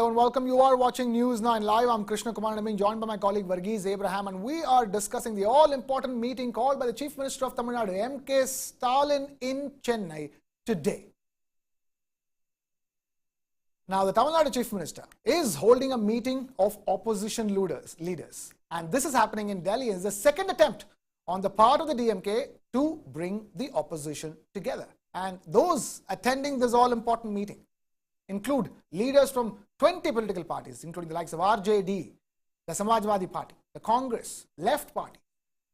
Hello and welcome. You are watching News 9 Live. I'm Krishna Kumar and I'm being joined by my colleague Varghese Abraham, and we are discussing the all-important meeting called by the Chief Minister of Tamil Nadu, M.K. Stalin, in Chennai today. Now, the Tamil Nadu Chief Minister is holding a meeting of opposition leaders, and this is happening in Delhi. It's the second attempt on the part of the DMK to bring the opposition together. And those attending this all-important meeting include leaders from 20 political parties, including the likes of RJD, the Samajwadi Party, the Congress, Left Party,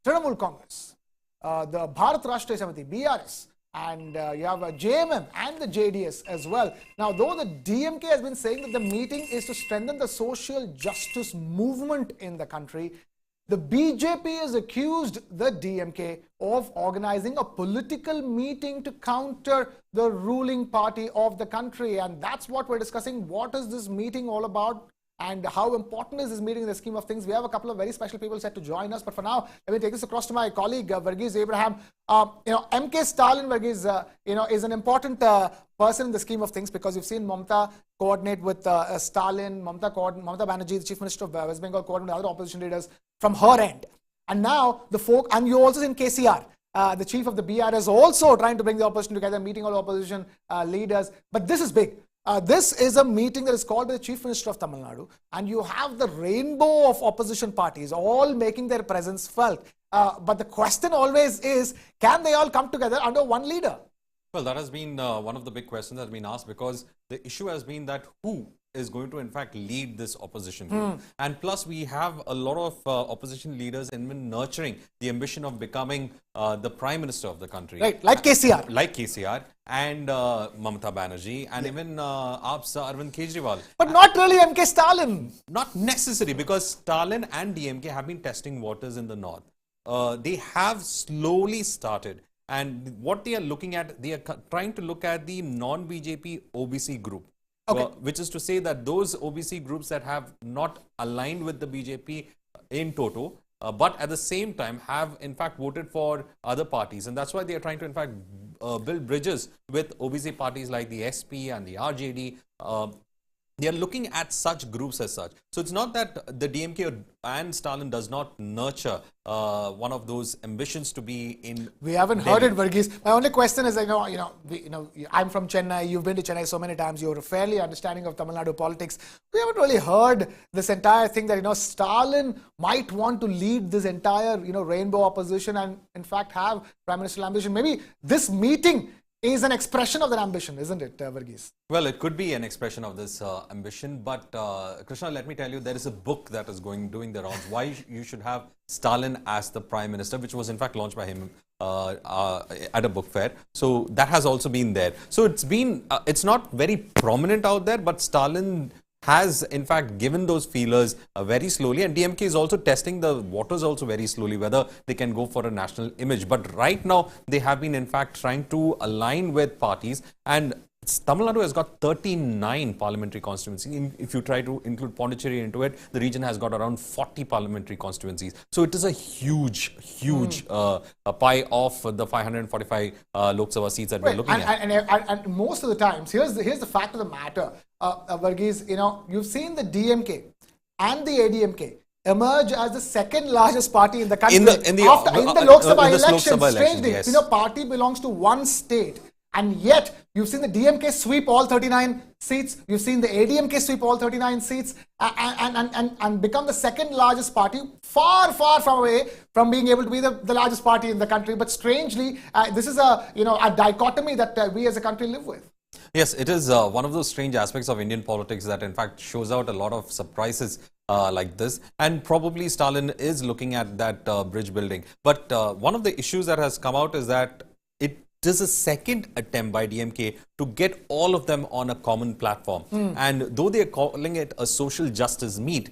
Trinamool Congress, the Bharat Rashtriya Samiti, BRS, and you have JMM and the JDS as well. Now, though the DMK has been saying that the meeting is to strengthen the social justice movement in the country, the BJP has accused the DMK of organizing a political meeting to counter the ruling party of the country. And that's what we're discussing. What is this meeting all about? And how important is this meeting in the scheme of things? We have a couple of very special people set to join us. But for now, let me take this across to my colleague, Varghese Abraham. M.K. Stalin, Varghese, is an important person in the scheme of things, because you've seen Mamata coordinate with Stalin, Mamata Banerjee, the Chief Minister of West Bengal, coordinate with other opposition leaders from her end. And now the folk, and you also seen KCR, the chief of the BRS, also trying to bring the opposition together, meeting all opposition leaders. But this is big. This is a meeting that is called by the Chief Minister of Tamil Nadu, and you have the rainbow of opposition parties all making their presence felt. But the question always is, can they all come together under one leader? Well, that has been one of the big questions that has been asked, because the issue has been that who is going to in fact lead this opposition group. And plus we have a lot of opposition leaders in nurturing the ambition of becoming the Prime Minister of the country. Right, like KCR. Like KCR and Mamata Banerjee and even AAP's Arvind Kejriwal. But not really M.K. Stalin. Not necessary, because Stalin and DMK have been testing waters in the north. They have slowly started. And what they are looking at, they are trying to look at the non-BJP OBC group. Okay. Which is to say that those OBC groups that have not aligned with the BJP in toto, but at the same time have in fact voted for other parties. And that's why they are trying to in fact build bridges with OBC parties like the SP and the RJD. They are looking at such groups as such. So it's not that the DMK and Stalin does not nurture one of those ambitions to be in. We haven't heard it, Varghese. My only question is, I'm from Chennai. You've been to Chennai so many times. You're fairly understanding of Tamil Nadu politics. We haven't really heard this entire thing that Stalin might want to lead this entire rainbow opposition and in fact have Prime Minister ambition. Maybe this meeting is an expression of that ambition, isn't it, Varghese? Well, it could be an expression of this ambition, but Krishna, let me tell you, there is a book that is doing the rounds. Why you should have Stalin as the Prime Minister, which was in fact launched by him at a book fair. So that has also been there. So it's not very prominent out there, but Stalin has in fact given those feelers very slowly, and DMK is also testing the waters also very slowly, whether they can go for a national image. But right now they have been in fact trying to align with parties, and Tamil Nadu has got 39 parliamentary constituencies. If you try to include Pondicherry into it, the region has got around 40 parliamentary constituencies. So it is a huge pie of the 545 Lok Sabha seats that we're looking at. And most of the times, here's the fact of the matter, Varghese, you've seen the DMK and the ADMK emerge as the second largest party in the country. In the Lok Sabha elections, strangely, yes. Party belongs to one state. And yet, you've seen the DMK sweep all 39 seats. You've seen the ADMK sweep all 39 seats and become the second largest party, far from away from being able to be the largest party in the country. But strangely, this is a dichotomy that we as a country live with. Yes, it is one of those strange aspects of Indian politics that in fact shows out a lot of surprises like this. And probably Stalin is looking at that bridge building. But one of the issues that has come out is that it is a second attempt by DMK to get all of them on a common platform. And though they are calling it a social justice meet,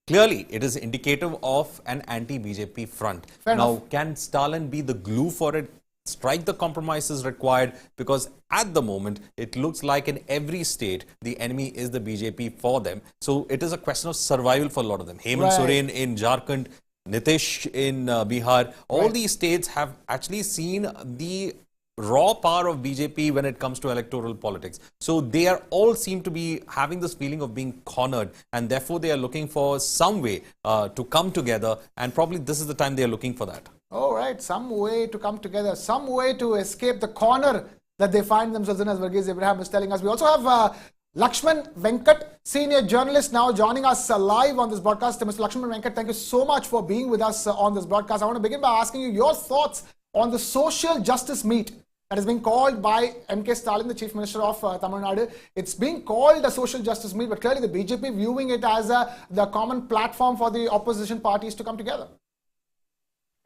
clearly it is indicative of an anti-BJP front. Now, can Stalin be the glue for it? Strike the compromises required, because at the moment it looks like in every state the enemy is the BJP for them. So it is a question of survival for a lot of them. Hemant Soren in Jharkhand, Nitish in Bihar, all these states have actually seen the raw power of BJP when it comes to electoral politics. So they are all seem to be having this feeling of being cornered, and therefore they are looking for some way to come together, and probably this is the time they are looking for that. All right, some way to come together, some way to escape the corner that they find themselves in, as Varghese Abraham is telling us. We also have Lakshman Venkat, senior journalist, now joining us live on this broadcast. Mr. Lakshman Venkat, thank you so much for being with us on this broadcast. I want to begin by asking you your thoughts on the social justice meet that has been called by M.K. Stalin, the Chief Minister of Tamil Nadu. It's being called a social justice meet, but clearly the BJP viewing it as the common platform for the opposition parties to come together.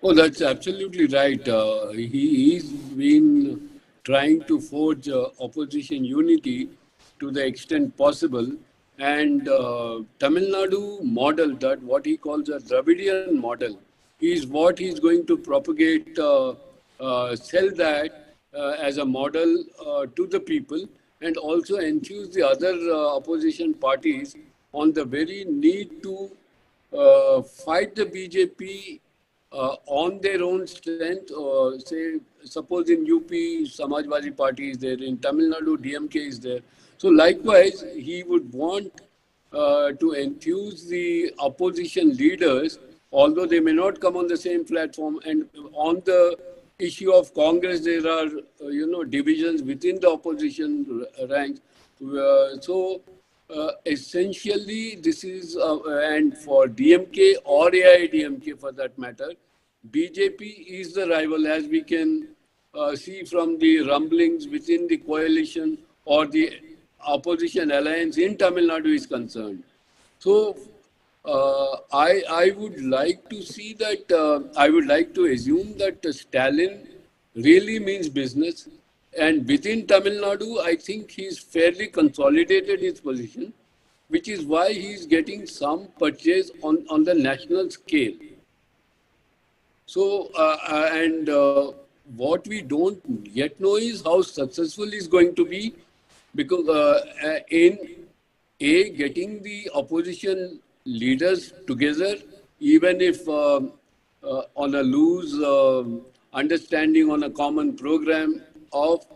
Oh, that's absolutely right. He's been trying to forge opposition unity to the extent possible. And Tamil Nadu model, that what he calls a Dravidian model, is what he's going to propagate, sell that as a model to the people, and also enthuse the other opposition parties on the very need to fight the BJP on their own strength. Say, suppose in UP, Samajwadi Party is there, in Tamil Nadu, DMK is there. So likewise, he would want to enthuse the opposition leaders, although they may not come on the same platform. And on the issue of Congress, there are, divisions within the opposition ranks. Essentially, this is, and for DMK or AIDMK for that matter, BJP is the rival, as we can see from the rumblings within the coalition or the opposition alliance in Tamil Nadu is concerned. So, I would like to see that, I would like to assume that Stalin really means business. And within Tamil Nadu, I think he's fairly consolidated his position, which is why he's getting some purchase on the national scale. So, what we don't yet know is how successful he's going to be, because in getting the opposition leaders together, even if on a loose understanding on a common program of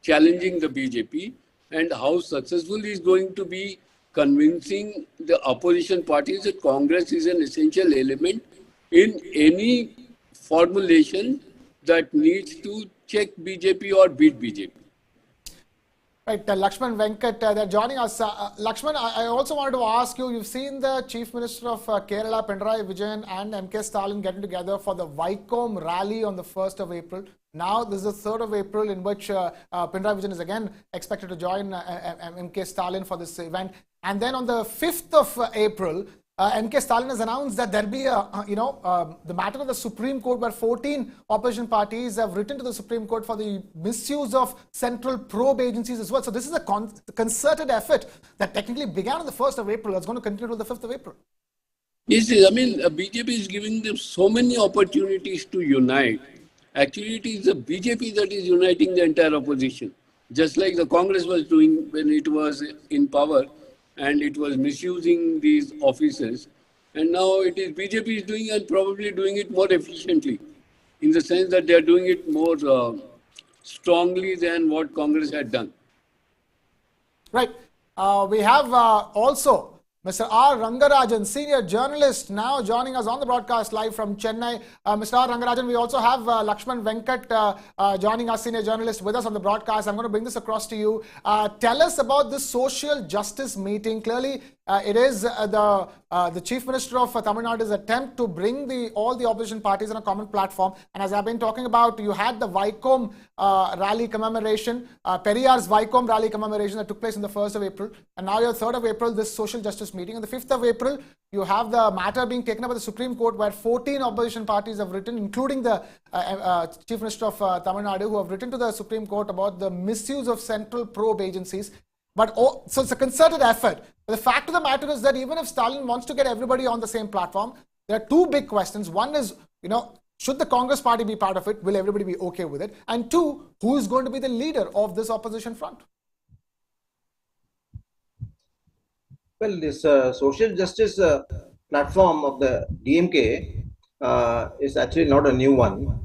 challenging the BJP, and how successful he is going to be convincing the opposition parties that Congress is an essential element in any formulation that needs to check BJP or beat BJP. Right, Lakshman Venkat, they're joining us. Lakshman, I also wanted to ask you, you've seen the Chief Minister of Kerala, Pinarayi Vijayan, and M.K. Stalin getting together for the Vaikom rally on the 1st of April. Now, this is the 3rd of April, in which Pinarayi Vijayan is again expected to join M.K. Stalin for this event. And then on the 5th of April, M.K. Stalin has announced that there'll be the matter of the Supreme Court, where 14 opposition parties have written to the Supreme Court for the misuse of central probe agencies as well. So this is a concerted effort that technically began on the 1st of April. That's going to continue till the 5th of April. Yes, I mean, BJP is giving them so many opportunities to unite. Actually, it is the BJP that is uniting the entire opposition, just like the Congress was doing when it was in power, and it was misusing these offices. And now it is BJP is doing, and probably doing it more efficiently, in the sense that they are doing it more strongly than what Congress had done. Right. We have also Mr. R. Rangarajan, senior journalist, now joining us on the broadcast live from Chennai. Mr. R. Rangarajan, we also have Lakshman Venkat joining us, senior journalist, with us on the broadcast. I'm going to bring this across to you. Tell us about this social justice meeting. Clearly, it is the Chief Minister of Tamil Nadu's attempt to bring all the opposition parties on a common platform. And as I've been talking about, you had the Vaikom rally commemoration, Periyar's Vaikom rally commemoration that took place on the 1st of April. And now your 3rd of April, this social justice meeting. On the 5th of April, you have the matter being taken up by the Supreme Court, where 14 opposition parties have written, including the Chief Minister of Tamil Nadu, who have written to the Supreme Court about the misuse of central probe agencies. But so it's a concerted effort. But the fact of the matter is that even if Stalin wants to get everybody on the same platform, there are two big questions. One is, should the Congress party be part of it? Will everybody be okay with it? And two, who is going to be the leader of this opposition front? Well, this social justice platform of the DMK is actually not a new one.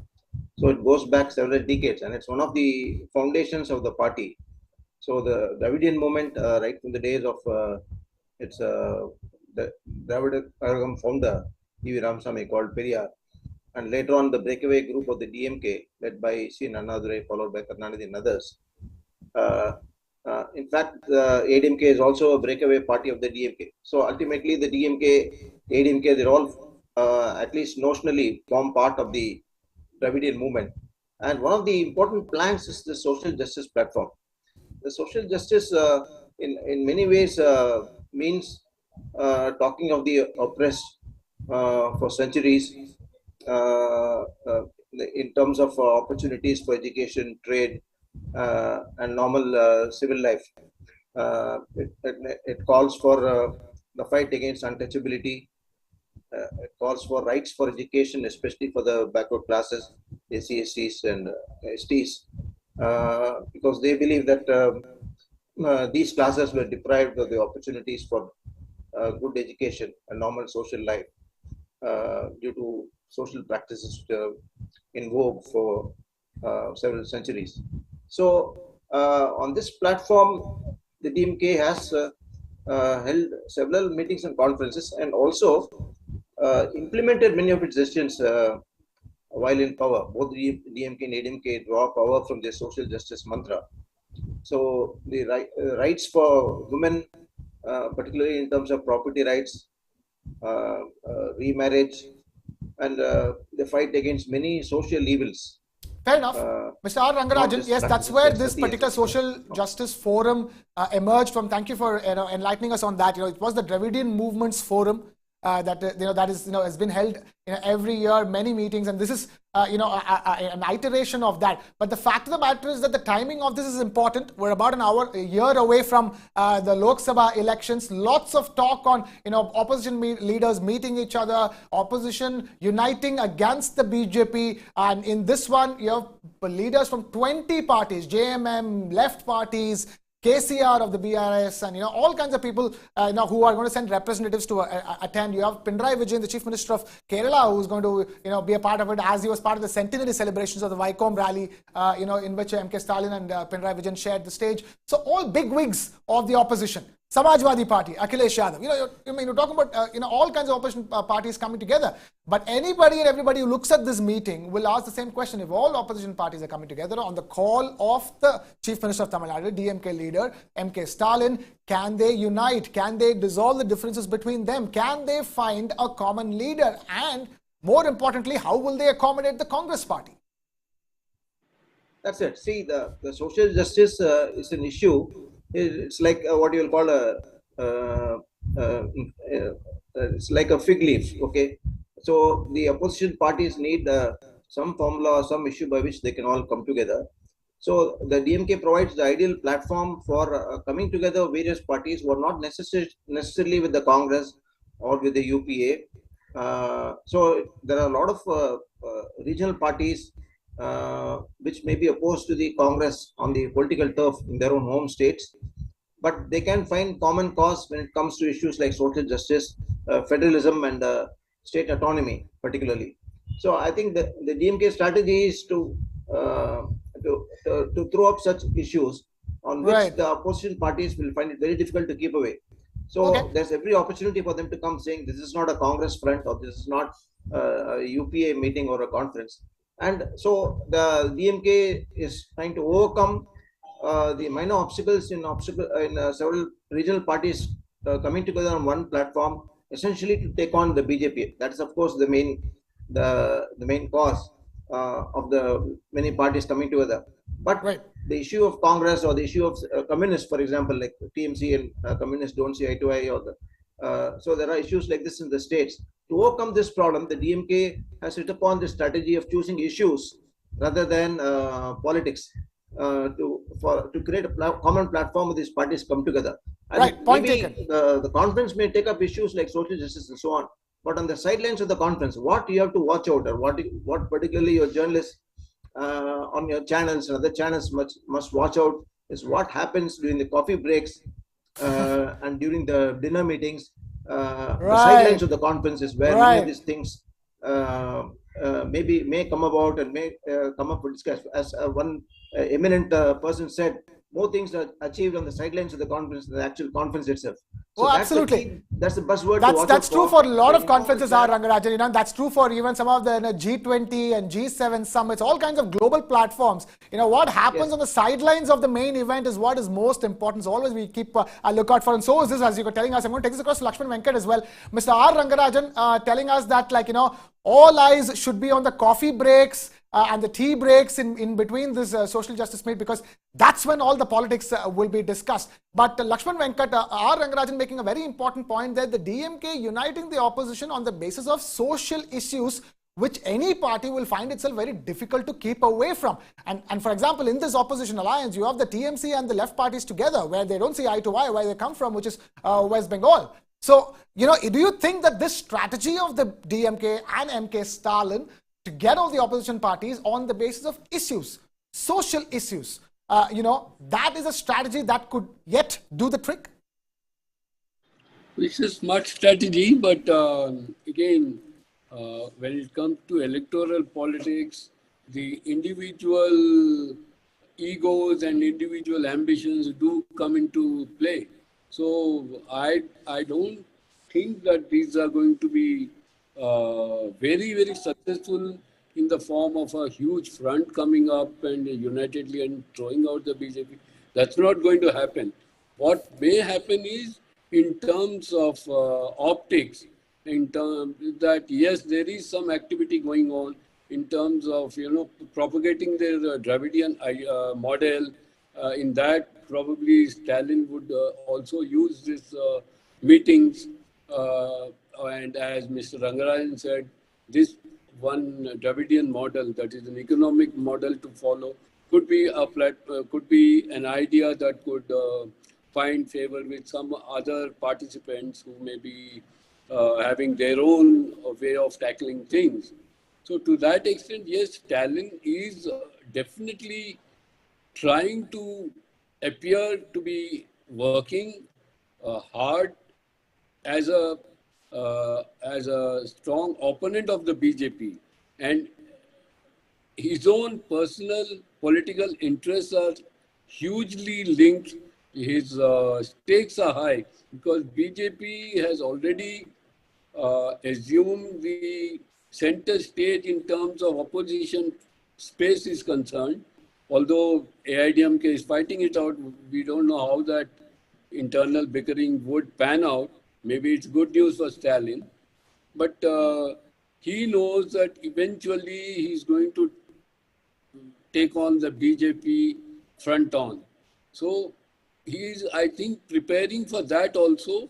So it goes back several decades, and it's one of the foundations of the party. So the Dravidian movement, right from the days of its the Dravida Kazhagam founder E.V. Ramasamy called Periyar, and later on the breakaway group of the DMK led by C. Nannadurai, followed by Karnanidhi and others. In fact, the ADMK is also a breakaway party of the DMK. So ultimately, the DMK, ADMK, they're all at least notionally form part of the Dravidian movement. And one of the important planks is the social justice platform. The social justice, in many ways, means talking of the oppressed for centuries, uh, uh, in terms of opportunities for education, trade, and normal civil life. It calls for the fight against untouchability. It calls for rights for education, especially for the backward classes, SCs and STs, because they believe that these classes were deprived of the opportunities for good education and normal social life due to social practices which are in vogue for several centuries. So, on this platform, the DMK has held several meetings and conferences, and also implemented many of its decisions while in power. Both the DMK and ADMK draw power from their social justice mantra. So, the rights for women, particularly in terms of property rights, remarriage, and the fight against many social evils. Fair enough. Mr. R. Not Rangarajan, just yes, that's practices where like this sati, particular etc. social justice forum emerged from. Thank you for enlightening us on that. It was the Dravidian Movements Forum that that is has been held every year, many meetings, and this is an iteration of that. But the fact of the matter is that the timing of this is important. We're about a year away from the Lok Sabha elections. Lots of talk on opposition leaders meeting each other, opposition uniting against the BJP, and in this one you have leaders from 20 parties, JMM, left parties, KCR of the BRS, and all kinds of people who are going to send representatives to attend. You have Pinarayi Vijayan, the Chief Minister of Kerala, who's going to be a part of it, as he was part of the centenary celebrations of the Vaikom rally, in which M.K. Stalin and Pinarayi Vijayan shared the stage. So all big wigs of the opposition. Samajwadi Party, Akhilesh Yadav. You're talking about all kinds of opposition parties coming together. But anybody and everybody who looks at this meeting will ask the same question: if all opposition parties are coming together on the call of the Chief Minister of Tamil Nadu, DMK leader M.K. Stalin, can they unite? Can they dissolve the differences between them? Can they find a common leader? And more importantly, how will they accommodate the Congress party? That's it. See, the social justice is an issue. It's like what you'll call it's like a fig leaf. Okay, so the opposition parties need some formula or some issue by which they can all come together. So the DMK provides the ideal platform for coming together of various parties who are not necessarily with the Congress or with the UPA. So there are a lot of regional parties which may be opposed to the Congress on the political turf in their own home states, but they can find common cause when it comes to issues like social justice, federalism, and state autonomy, particularly. So I think the DMK strategy is to throw up such issues on which the opposition parties will find it very difficult to keep away. So there's every opportunity for them to come saying this is not a Congress front, or this is not a UPA meeting or a conference. And so the DMK is trying to overcome the minor obstacles in several regional parties coming together on one platform, essentially to take on the BJP. That is, of course, the main cause of the many parties coming together. But the issue of Congress or the issue of communists, for example, like TMC and communists don't see eye to eye, so there are issues like this in the states. To overcome this problem, the DMK has hit upon the strategy of choosing issues rather than politics to create a common platform where these parties come together. And point taken. The conference may take up issues like social justice and so on, but on the sidelines of the conference, what you have to watch out, or what particularly your journalists on your channels and other channels must watch out, is what happens during the coffee breaks and during the dinner meetings. The sidelines of the conference is where many of these things maybe may come about and may come up for discussion. As one eminent person said, more things are achieved on the sidelines of the conference than the actual conference itself. So Oh, that's the absolutely. key. That's the buzzword to watch That's out true for. for a lot When of you go on conferences, the Rangarajan. That's true for even some of the G20 and G7 summits, all kinds of global platforms. What happens Yes. on the sidelines of the main event is what is most important. So always we keep a lookout for. And so is this, as you were telling us. I'm going to take this across to Lakshman Venkat as well. Mr. R. Rangarajan telling us that, all eyes should be on the coffee breaks and the tea breaks in between this social justice meet, because that's when all the politics will be discussed. But Lakshman Venkat, R. Rangarajan making a very important point that the DMK uniting the opposition on the basis of social issues which any party will find itself very difficult to keep away from. And for example, in this opposition alliance, you have the TMC and the left parties together, where they don't see eye to eye where they come from, which is West Bengal. So, do you think that this strategy of the DMK and MK Stalin to get all the opposition parties on the basis of issues, social issues, that is a strategy that could yet do the trick? It's a smart strategy, but again, when it comes to electoral politics, the individual egos and individual ambitions do come into play. So I don't think that these are going to be very, very successful in the form of a huge front coming up and unitedly and throwing out the BJP. That's not going to happen. What may happen is, in terms of optics, in terms that yes, there is some activity going on in terms of propagating their Dravidian model. In that, probably Stalin would also use these meetings. And as Mr. Rangarajan said, this one Dravidian model, that is an economic model to follow, could be could be an idea that could find favor with some other participants who may be having their own way of tackling things. So to that extent, yes, Stalin is definitely trying to appear to be working hard as a strong opponent of the BJP, and his own personal political interests are hugely linked. His stakes are high because BJP has already assumed the center stage in terms of opposition space is concerned. Although AIDMK is fighting it out, we don't know how that internal bickering would pan out. Maybe it's good news for Stalin. But he knows that eventually he's going to take on the BJP front on. So he is, I think, preparing for that also,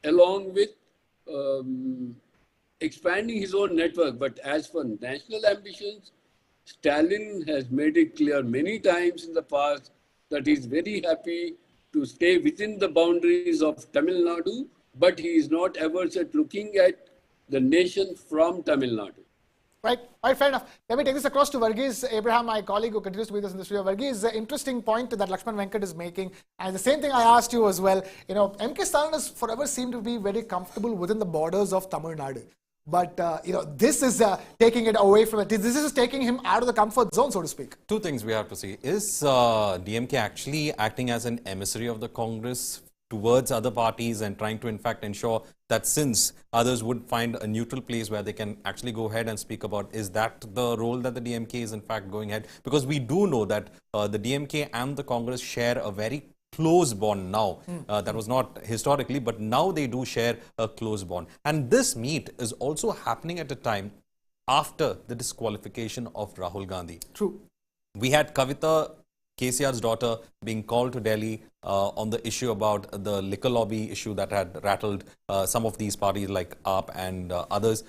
along with expanding his own network. But as for national ambitions, Stalin has made it clear many times in the past that he's very happy to stay within the boundaries of Tamil Nadu, but he is not averse at looking at the nation from Tamil Nadu. Right, fair enough. Let me take this across to Varghese Abraham, my colleague who continues to be with us in the studio. Varghese, the interesting point that Lakshman Venkat is making, and the same thing I asked you as well. MK Stalin has forever seemed to be very comfortable within the borders of Tamil Nadu. But, this is taking it away from it. This is taking him out of the comfort zone, so to speak. Two things we have to see. Is DMK actually acting as an emissary of the Congress towards other parties and trying to, in fact, ensure that since others would find a neutral place where they can actually go ahead and speak about, is that the role that the DMK is, in fact, going ahead? Because we do know that the DMK and the Congress share a very close bond now. That was not historically, but now they do share a close bond. And this meet is also happening at a time after the disqualification of Rahul Gandhi. True. We had Kavita, KCR's daughter, being called to Delhi on the issue about the liquor lobby issue that had rattled some of these parties like AAP and others.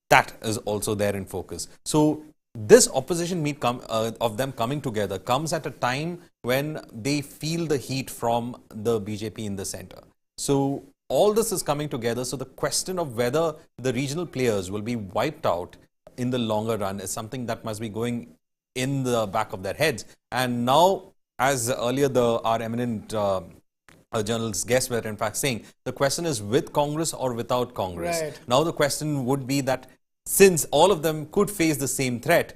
That is also there in focus. So this opposition meet of them coming together comes at a time when they feel the heat from the BJP in the center. So all this is coming together. So the question of whether the regional players will be wiped out in the longer run is something that must be going in the back of their heads. And now, as earlier our eminent journalist guests were in fact saying, the question is with Congress or without Congress. Right. Now the question would be that since all of them could face the same threat,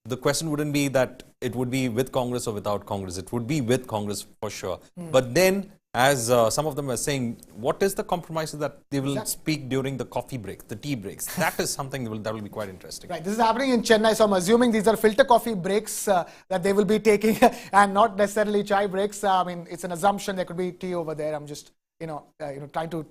the question wouldn't be that it would be with Congress or without Congress. It would be with Congress for sure. But then, as some of them are saying, what is the compromise that they will speak during the coffee break, the tea breaks? That is something that will be quite interesting. Right. This is happening in Chennai, so I'm assuming these are filter coffee breaks that they will be taking and not necessarily chai breaks. I mean, it's an assumption there could be tea over there. I'm just, trying to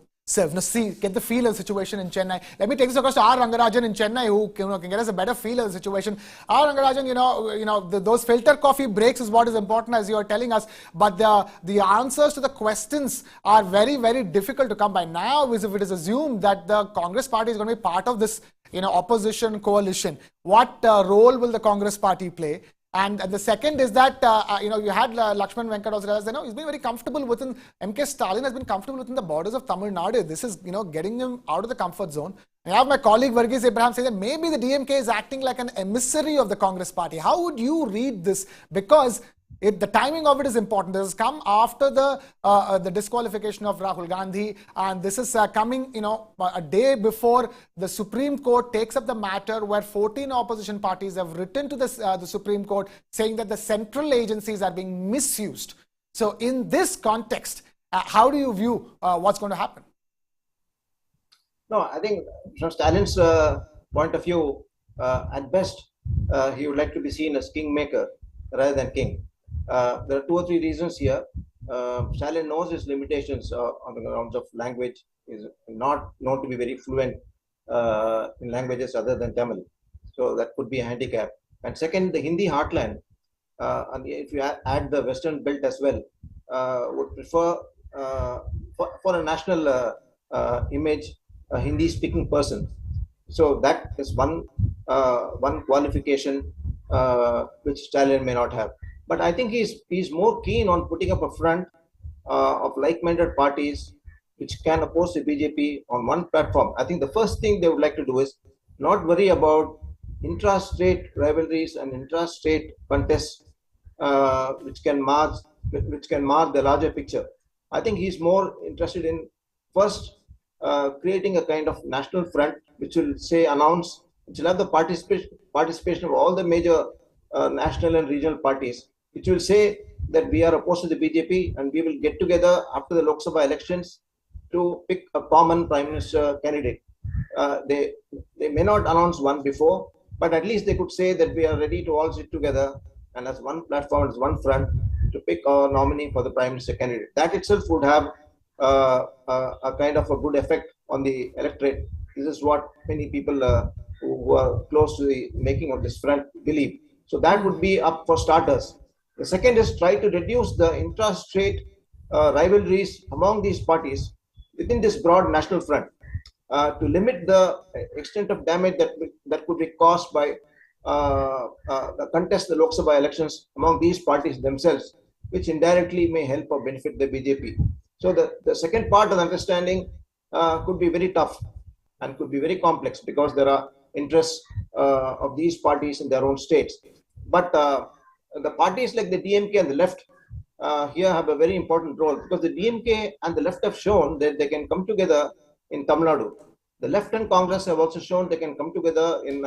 get the feel of the situation in Chennai. Let me take this across to R. Rangarajan in Chennai, who can get us a better feel of the situation. R. Rangarajan, those filter coffee breaks is what is important, as you are telling us, but the answers to the questions are very, very difficult to come by. Now, if it is assumed that the Congress party is going to be part of this, opposition coalition, what role will the Congress party play? And the second is that, you had Lakshman Venkat also, he's been very comfortable within, MK Stalin has been comfortable within the borders of Tamil Nadu. This is, getting him out of the comfort zone. I have my colleague Varghese Abraham say that maybe the DMK is acting like an emissary of the Congress party. How would you read this? Because the timing of it is important. This has come after the disqualification of Rahul Gandhi, and this is coming, a day before the Supreme Court takes up the matter, where 14 opposition parties have written to the Supreme Court saying that the central agencies are being misused. So, in this context, how do you view what's going to happen? No, I think from Stalin's point of view, at best, he would like to be seen as kingmaker rather than king. There are two or three reasons here. Stalin knows his limitations on the grounds of language. He is not known to be very fluent in languages other than Tamil. So that could be a handicap. And second, the Hindi heartland, and if you add the Western belt as well, would prefer for a national image a Hindi-speaking person. So that is one qualification which Stalin may not have. But I think he's more keen on putting up a front of like-minded parties which can oppose the BJP on one platform. I think the first thing they would like to do is not worry about intra-state rivalries and intra-state contests which can mar the larger picture. I think he's more interested in first creating a kind of national front which will which will have the participation of all the major national and regional parties, which will say that we are opposed to the BJP and we will get together after the Lok Sabha elections to pick a common Prime Minister candidate. They may not announce one before, but at least they could say that we are ready to all sit together and as one platform, as one front, to pick our nominee for the Prime Minister candidate. That itself would have a kind of a good effect on the electorate. This is what many people who are close to the making of this front believe. So that would be up for starters. The second is try to reduce the intra-state rivalries among these parties within this broad national front to limit the extent of damage that could be caused by the contest the Lok Sabha elections among these parties themselves, which indirectly may help or benefit the BJP. So the second part of the understanding could be very tough and could be very complex because there are interests of these parties in their own states. But the parties like the DMK and the left here have a very important role because the DMK and the left have shown that they can come together in Tamil Nadu. The left and Congress have also shown they can come together in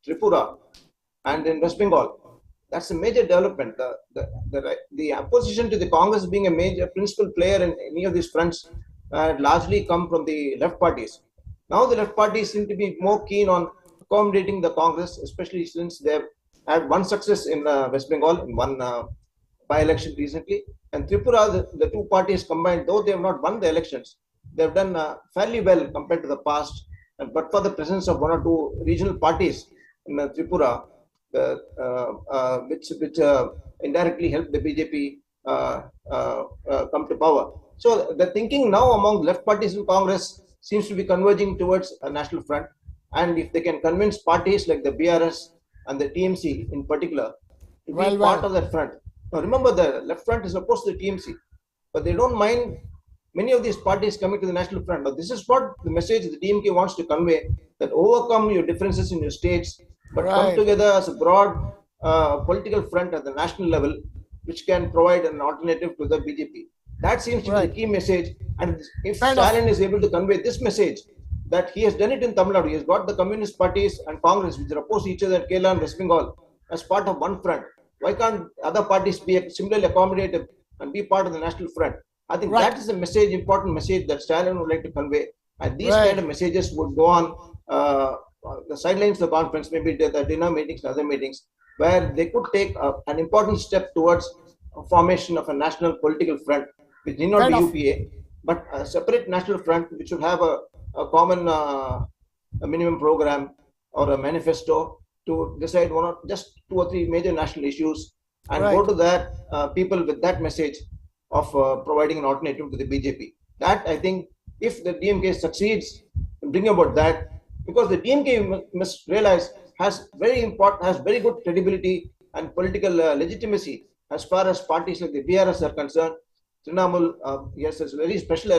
Tripura and in West Bengal. That's a major development. The opposition to the Congress being a major principal player in any of these fronts largely come from the left parties. Now the left parties seem to be more keen on accommodating the Congress, especially since they've had one success in West Bengal in one by-election recently. And Tripura, the two parties combined, though they have not won the elections, they've done fairly well compared to the past. But for the presence of one or two regional parties in Tripura, which indirectly helped the BJP come to power. So the thinking now among left parties in Congress seems to be converging towards a national front. And if they can convince parties like the BRS and the TMC in particular to be part of that front. Now remember, the left front is opposed to the TMC, but they don't mind many of these parties coming to the national front. Now this is what the message the DMK wants to convey, that overcome your differences in your states, but come together as a broad political front at the national level, which can provide an alternative to the BJP. That seems to be the key message. And if Stalin is able to convey this message, that he has done it in Tamil Nadu. He has got the communist parties and Congress, which are opposed to each other in Kerala and West Bengal, as part of one front. Why can't other parties be similarly accommodative and be part of the national front? I think that is a message, important message that Stalin would like to convey. And these kind of messages would go on the sidelines of the conference, maybe the dinner meetings and other meetings, where they could take an important step towards a formation of a national political front, which need not be UPA, but a separate national front, which should have a common a minimum program or a manifesto to decide just 2 or 3 major national issues and go to that people with that message of providing an alternative to the BJP. That, I think, if the DMK succeeds in bringing about that, because the DMK must realize has very good credibility and political legitimacy as far as parties like the BRS are concerned. Trinamool, yes, has a very special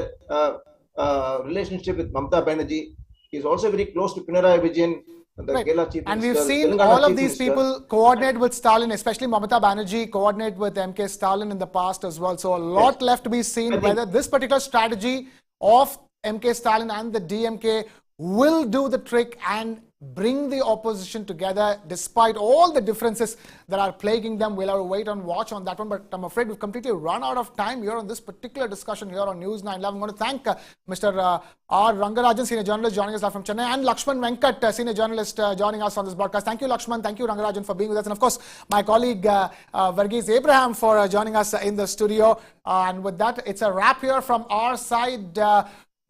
relationship with Mamata Banerjee. He is also very close to Pinarayi Vijayan, the Kerala Chief Minister. And we've seen all of these people coordinate with Stalin, especially Mamata Banerjee, coordinate with MK Stalin in the past as well. So a lot left to be seen whether this particular strategy of MK Stalin and the DMK will do the trick and bring the opposition together despite all the differences that are plaguing them. We'll have to wait and watch on that one, but I'm afraid we've completely run out of time here on this particular discussion here on News 9 Live. I'm going to thank Mr. R. Rangarajan, senior journalist joining us live from Chennai, and Lakshman Venkat, senior journalist joining us on this broadcast. Thank you, Lakshman. Thank you, Rangarajan, for being with us. And of course, my colleague Varghese Abraham for joining us in the studio. And with that, it's a wrap here from our side.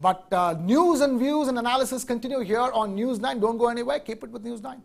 But news and views and analysis continue here on News 9. Don't go anywhere. Keep it with News 9.